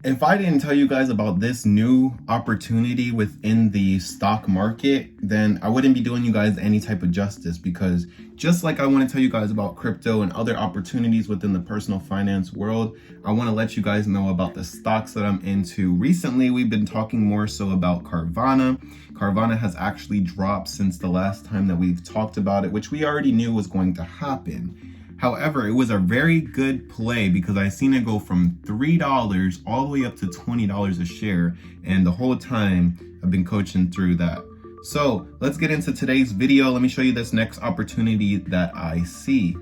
If I didn't tell you guys about this new opportunity within the stock market, then I wouldn't be doing you guys any type of justice, because just like I want to tell you guys about crypto and other opportunities within the personal finance world, I want to let you guys know about the stocks that I'm into. Recently, we've been talking more so about Carvana. Carvana has actually dropped since the last time that we've talked about it, which we already knew was going to happen. However, it was a very good play because I seen it go from $3 all the way up to $20 a share. And the whole time I've been coaching through that. So let's get into today's video. Let me show you this next opportunity that I see.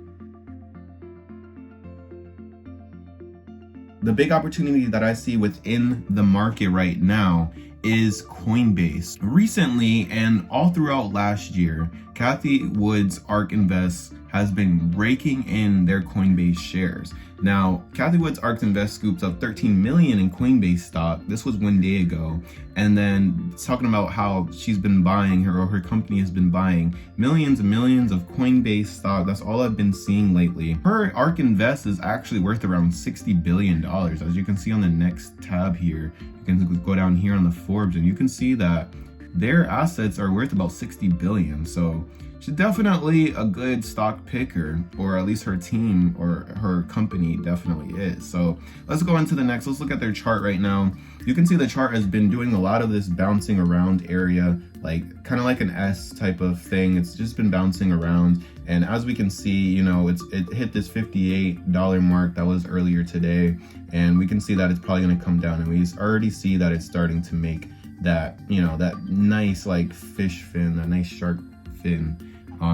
The big opportunity that I see within the market right now is Coinbase. Recently and all throughout last year, Cathie Wood's ARK Invest has been raking in their Coinbase shares. Now, Cathie Wood's ARK Invest scooped up 13 million in Coinbase stock. This was 1 day ago. And then it's talking about how she's been buying, her company has been buying millions and millions of Coinbase stock. That's all I've been seeing lately. Her ARK Invest is actually worth around $60 billion. As you can see on the next tab here, you can go down here on the Forbes and you can see that their assets are worth about 60 billion. So she's definitely a good stock picker, or at least her team or her company definitely is. So let's go into the next. Let's look at their chart right now. You can see the chart has been doing a lot of this bouncing around area, like kind of like an S type of thing. It's just been bouncing around. And as we can see, you know, it hit this $58 mark that was earlier today. And we can see that it's probably going to come down, and we already see that it's starting to make that, you know, that nice like fish fin, that nice shark fin.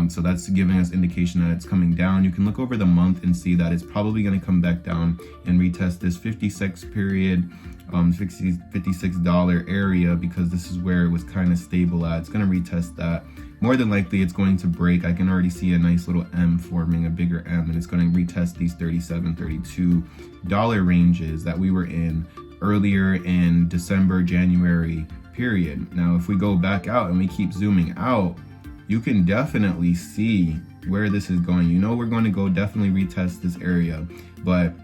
So that's giving us indication that it's coming down. You can look over the month and see that it's probably going to come back down and retest this 56 period, $56 area, because this is where it was kind of stable at. It's going to retest that. More than likely, it's going to break. I can already see a nice little M forming, a bigger M, and it's going to retest these $37, $32 ranges that we were in earlier in December, January period. Now, if we go back out and we keep zooming out, you can definitely see where this is going. You know, we're going to go definitely retest this area, but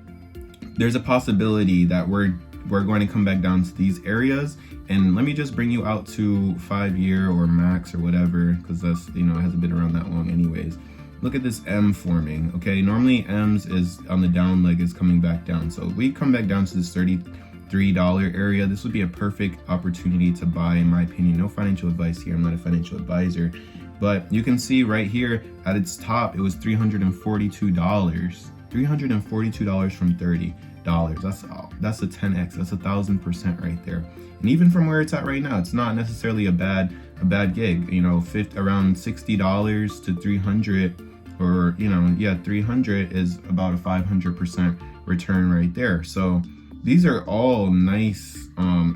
there's a possibility that we're going to come back down to these areas. And let me just bring you out to 5-year or max or whatever, because that's, you know, it hasn't been around that long anyways. Look at this M forming. Okay, normally M's is on the down leg, is coming back down. So if we come back down to this $33 area, this would be a perfect opportunity to buy, in my opinion. No financial advice here, I'm not a financial advisor, but you can see right here at its top, it was $342. $342 from $30. That's a 10x. That's 1,000% right there. And even from where it's at right now, it's not necessarily a bad gig. You know, around $60 to 300, or you know, yeah, 300 is about a 500% return right there. So these are all nice,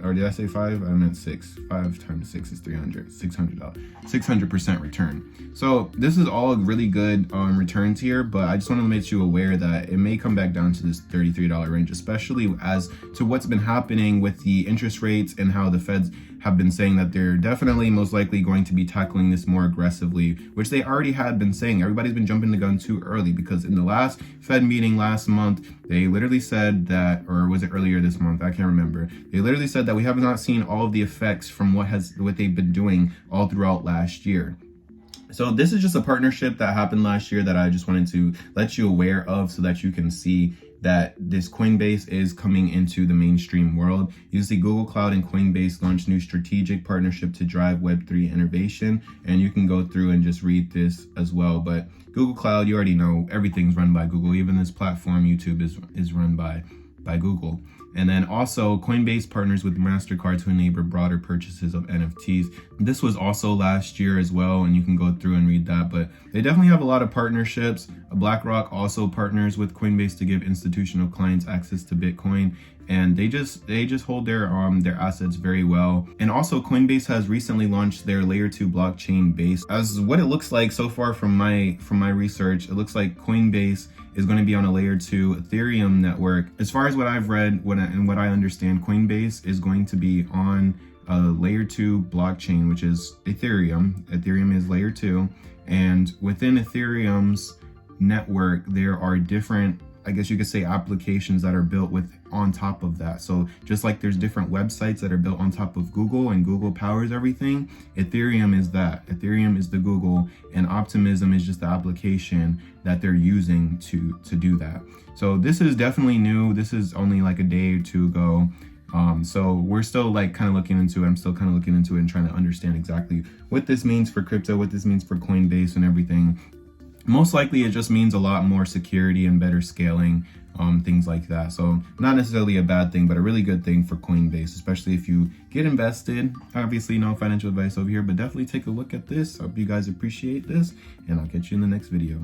or did I say 5? I meant 6. 5 times 6 is 300, $600, 600% return. So this is all really good returns here, but I just want to make you aware that it may come back down to this $33 range, especially as to what's been happening with the interest rates and how the Feds have been saying that they're definitely most likely going to be tackling this more aggressively, which they already had been saying. Everybody's been jumping the gun too early, because in the last Fed meeting last month, they literally said that, or was it earlier this month? I can't remember. They literally said that we have not seen all of the effects from what they've been doing all throughout last year. So this is just a partnership that happened last year that I just wanted to let you aware of, so that you can see that this Coinbase is coming into the mainstream world. You see Google Cloud and Coinbase launched new strategic partnership to drive Web3 innovation. And you can go through and just read this as well. But Google Cloud, you already know everything's run by Google. Even this platform, YouTube, is run by Google. And then also Coinbase partners with MasterCard to enable broader purchases of NFTs. This was also last year as well, and you can go through and read that, but they definitely have a lot of partnerships. BlackRock also partners with Coinbase to give institutional clients access to Bitcoin, and they just hold their assets very well. And also Coinbase has recently launched their layer 2 blockchain base. As what it looks like so far from my research, it looks like Coinbase is going to be on a layer 2 Ethereum network. As far as what I've read and what I understand, Coinbase is going to be on a layer 2 blockchain, which is Ethereum. Ethereum is layer 2, and within Ethereum's network, there are different, I guess you could say, applications that are built on top of that. So just like there's different websites that are built on top of Google and Google powers everything, Ethereum is that. Ethereum is the Google, and Optimism is just the application that they're using to do that. So this is definitely new. This is only like a day or two ago. So we're still like kind of looking into it. I'm still kind of looking into it and trying to understand exactly what this means for crypto, what this means for Coinbase and everything. Most likely it just means a lot more security and better scaling, things like that. So not necessarily a bad thing, but a really good thing for Coinbase, especially if you get invested. Obviously no financial advice over here, but definitely take a look at this. I hope you guys appreciate this, and I'll catch you in the next video.